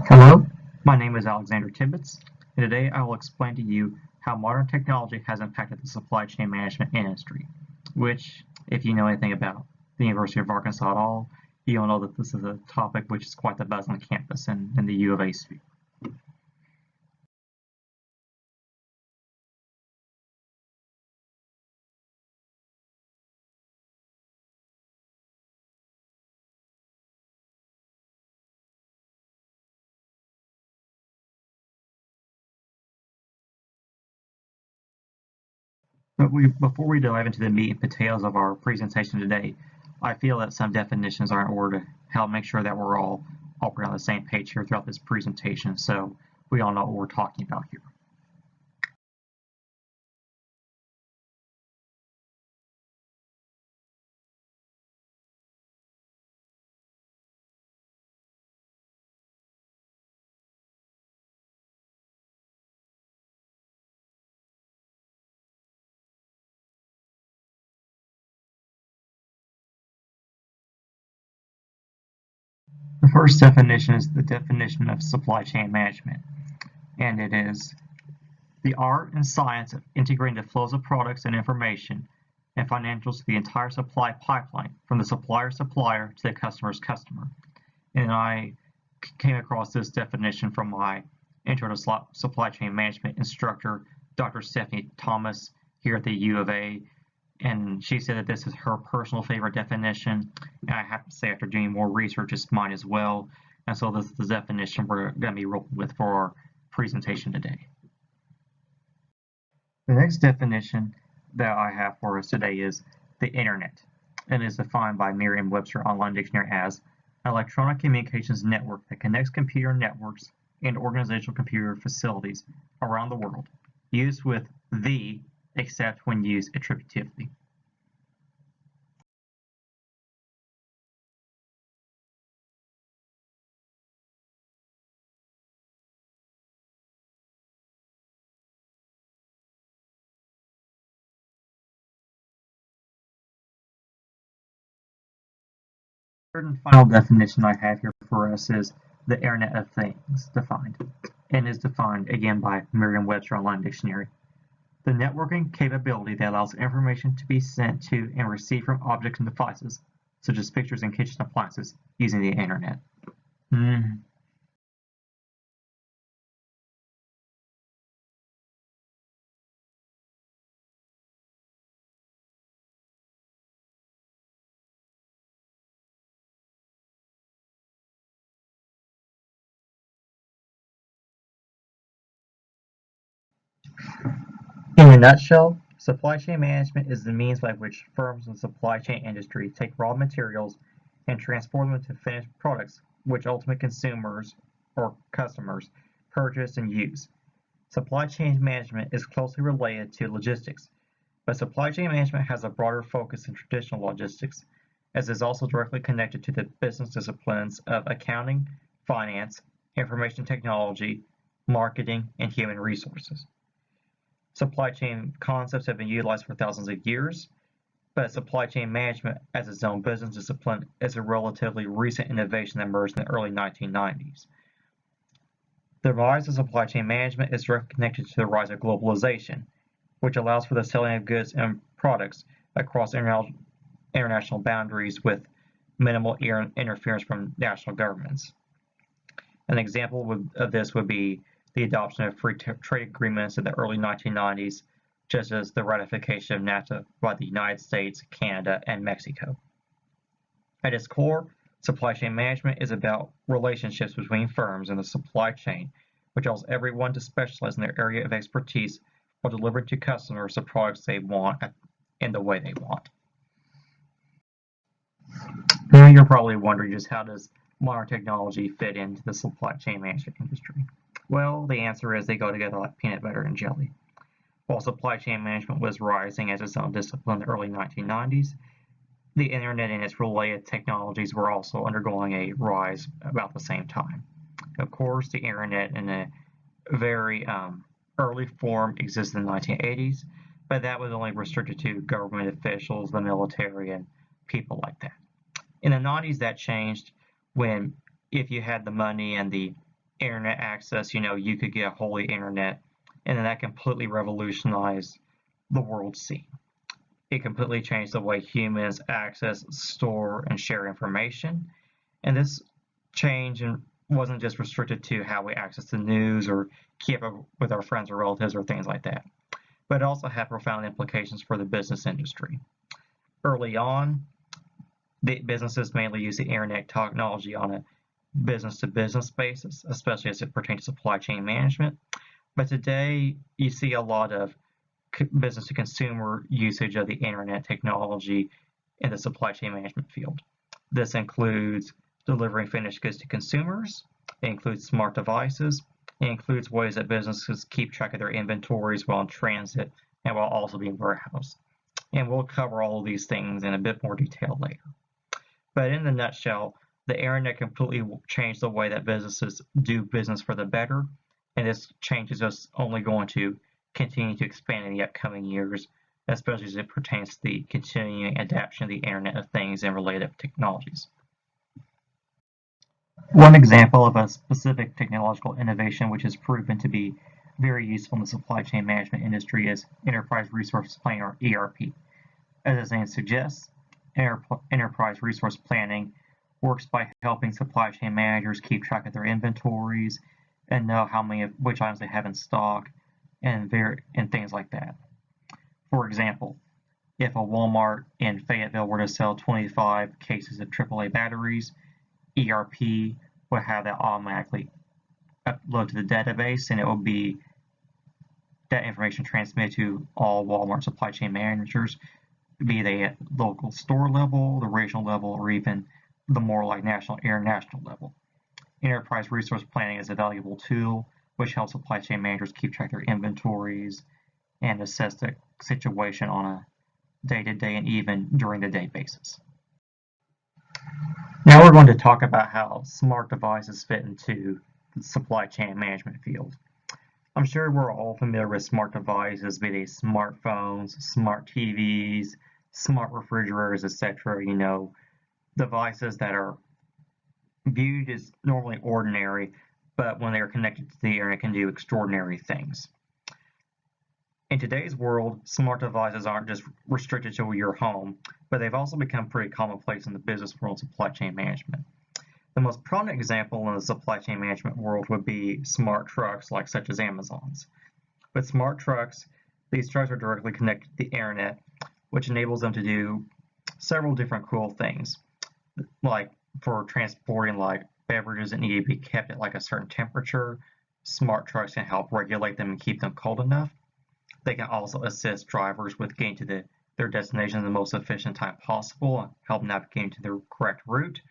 Hello, my name is Alexander Tibbetts, and today I will explain to you how modern technology has impacted the supply chain management industry, which, if you know anything about the University of Arkansas at all, you'll know that this is a topic which is quite the buzz on campus and in the U of A sphere. But before we dive into the meat and potatoes of our presentation today, I feel that some definitions are in order to help make sure that we're all operating on the same page here throughout this presentation, so we all know what we're talking about here. The first definition is the definition of supply chain management, and it is the art and science of integrating the flows of products and information and financials to the entire supply pipeline, from the supplier's supplier to the customer's customer. And I came across this definition from my Intro to Supply Chain Management instructor, Dr. Stephanie Thomas, here at the U of A. And she said that this is her personal favorite definition. And I have to say, after doing more research, it's mine as well. And so this is the definition we're going to be rolling with for our presentation today. The next definition that I have for us today is the Internet, and is defined by Merriam-Webster Online Dictionary as an electronic communications network that connects computer networks and organizational computer facilities around the world, used with the except when used attributively. Third and final definition I have here for us is the Internet of Things defined, and is defined again by Merriam-Webster Online Dictionary. The networking capability that allows information to be sent to and received from objects and devices, such as pictures and kitchen appliances, using the Internet. In a nutshell, supply chain management is the means by which firms in the supply chain industry take raw materials and transform them into finished products which ultimate consumers or customers purchase and use. Supply chain management is closely related to logistics, but supply chain management has a broader focus than traditional logistics, as it is also directly connected to the business disciplines of accounting, finance, information technology, marketing, and human resources. Supply chain concepts have been utilized for thousands of years, but supply chain management as its own business discipline is a relatively recent innovation that emerged in the early 1990s. The rise of supply chain management is directly connected to the rise of globalization, which allows for the selling of goods and products across international boundaries with minimal interference from national governments. An example of this would be the adoption of free trade agreements in the early 1990s, just as the ratification of NAFTA by the United States, Canada, and Mexico. At its core, supply chain management is about relationships between firms in the supply chain, which allows everyone to specialize in their area of expertise while delivering to customers the products they want in the way they want. Now you're probably wondering, just how does modern technology fit into the supply chain management industry? Well, the answer is they go together like peanut butter and jelly. While supply chain management was rising as its own discipline in the early 1990s, the internet and its related technologies were also undergoing a rise about the same time. Of course, the internet in a very early form existed in the 1980s, but that was only restricted to government officials, the military, and people like that. In the 90s, that changed when, if you had the money and the internet access, you could get a holy internet, and then that completely revolutionized the world scene. It completely changed the way humans access, store, and share information. And this change wasn't just restricted to how we access the news or keep up with our friends or relatives or things like that, but it also had profound implications for the business industry. Early on, the businesses mainly used the internet technology on a business-to-business basis, especially as it pertains to supply chain management. But today, you see a lot of business-to-consumer usage of the internet technology in the supply chain management field. This includes delivering finished goods to consumers. It includes smart devices. It includes ways that businesses keep track of their inventories while in transit and while also being warehoused. And we'll cover all of these things in a bit more detail later. But in a nutshell, the internet completely changed the way that businesses do business for the better, and this change is just only going to continue to expand in the upcoming years, especially as it pertains to the continuing adoption of the Internet of Things and related technologies. One example of a specific technological innovation which has proven to be very useful in the supply chain management industry is Enterprise Resource Planning, or ERP. As its name suggests, Enterprise Resource Planning works by helping supply chain managers keep track of their inventories and know how many of which items they have in stock and things like that. For example, if a Walmart in Fayetteville were to sell 25 cases of AAA batteries, ERP would have that automatically upload to the database, and it will be that information transmitted to all Walmart supply chain managers, be they at local store level, the regional level, or even the more like national or international level. Enterprise Resource Planning is a valuable tool which helps supply chain managers keep track of their inventories and assess the situation on a day-to-day and even during the day basis. Now we're going to talk about how smart devices fit into the supply chain management field. I'm sure we're all familiar with smart devices, be they smartphones, smart TVs, smart refrigerators, etc. Devices that are viewed as normally ordinary, but when they are connected to the internet can do extraordinary things. In today's world, smart devices aren't just restricted to your home, but they've also become pretty commonplace in the business world and supply chain management. The most prominent example in the supply chain management world would be smart trucks, such as Amazon's. With smart trucks, these trucks are directly connected to the internet, which enables them to do several different cool things, like for transporting beverages that need to be kept at a certain temperature. Smart trucks can help regulate them and keep them cold enough. They can also assist drivers with getting to their destination in the most efficient time possible and help navigate to the correct route.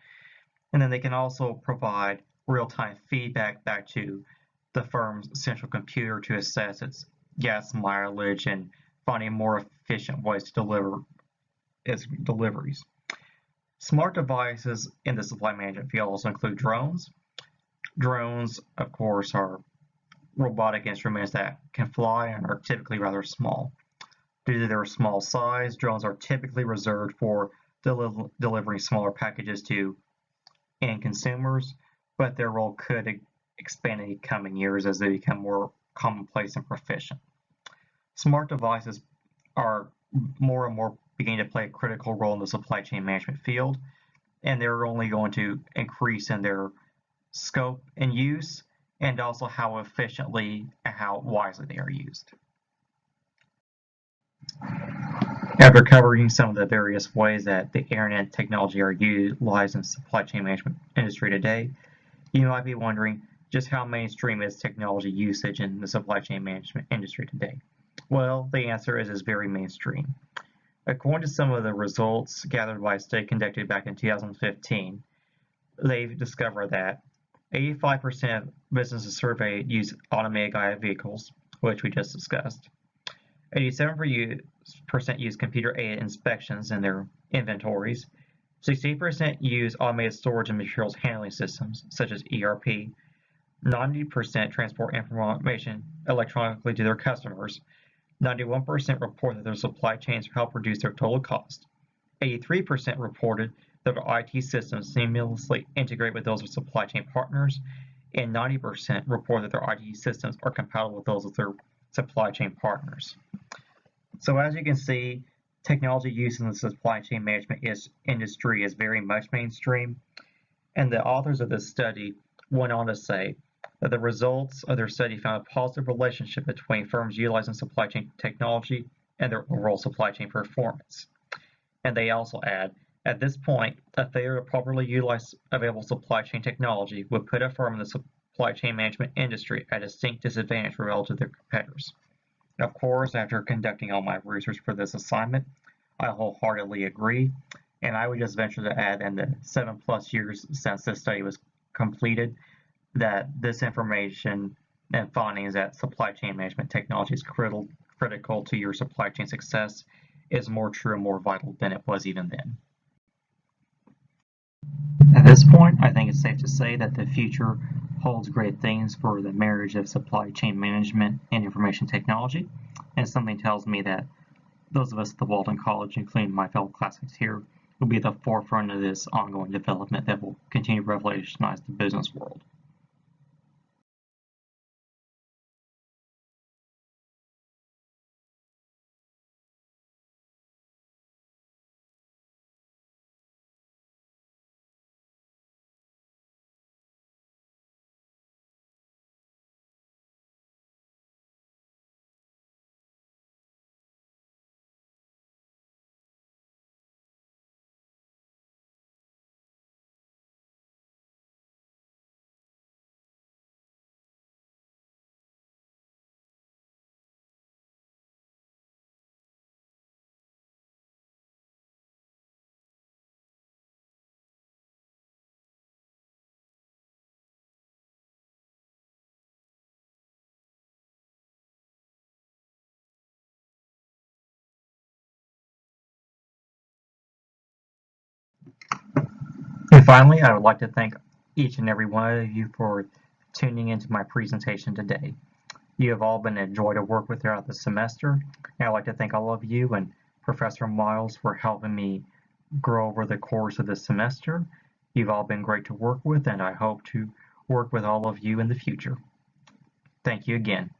And then they can also provide real-time feedback back to the firm's central computer to assess its gas mileage and finding more efficient ways to deliver its deliveries. Smart devices in the supply management field also include drones. Drones, of course, are robotic instruments that can fly and are typically rather small. Due to their small size, drones are typically reserved for delivering smaller packages to end consumers, but their role could expand in the coming years as they become more commonplace and proficient. Smart devices are more and more beginning to play a critical role in the supply chain management field, and they're only going to increase in their scope and use, and also how efficiently and how wisely they are used. After covering some of the various ways that the internet technology are utilized in the supply chain management industry today, you might be wondering just how mainstream is technology usage in the supply chain management industry today. Well, the answer is very mainstream. According to some of the results gathered by a study conducted back in 2015, they've discovered that 85% of businesses surveyed use automated guided vehicles, which we just discussed. 87% use computer-aided inspections in their inventories. 68% use automated storage and materials handling systems, such as ERP. 90% transport information electronically to their customers. 91% report that their supply chains help reduce their total cost. 83% reported that their IT systems seamlessly integrate with those of supply chain partners, and 90% report that their IT systems are compatible with those of their supply chain partners. So as you can see, technology used in the supply chain management industry is very much mainstream, and the authors of this study went on to say that the results of their study found a positive relationship between firms utilizing supply chain technology and their overall supply chain performance. And they also add, at this point, a failure to properly utilize available supply chain technology would put a firm in the supply chain management industry at a distinct disadvantage relative to their competitors. Of course, after conducting all my research for this assignment, I wholeheartedly agree, and I would just venture to add in the 7+ years since this study was completed that this information and findings that supply chain management technology is critical to your supply chain success is more true and more vital than it was even then. At this point, I think it's safe to say that the future holds great things for the marriage of supply chain management and information technology, and something tells me that those of us at the Walden College, including my fellow classmates here, will be at the forefront of this ongoing development that will continue to revolutionize the business world. And finally, I would like to thank each and every one of you for tuning into my presentation today. You have all been a joy to work with throughout the semester, and I'd like to thank all of you and Professor Miles for helping me grow over the course of this semester. You've all been great to work with, and I hope to work with all of you in the future. Thank you again.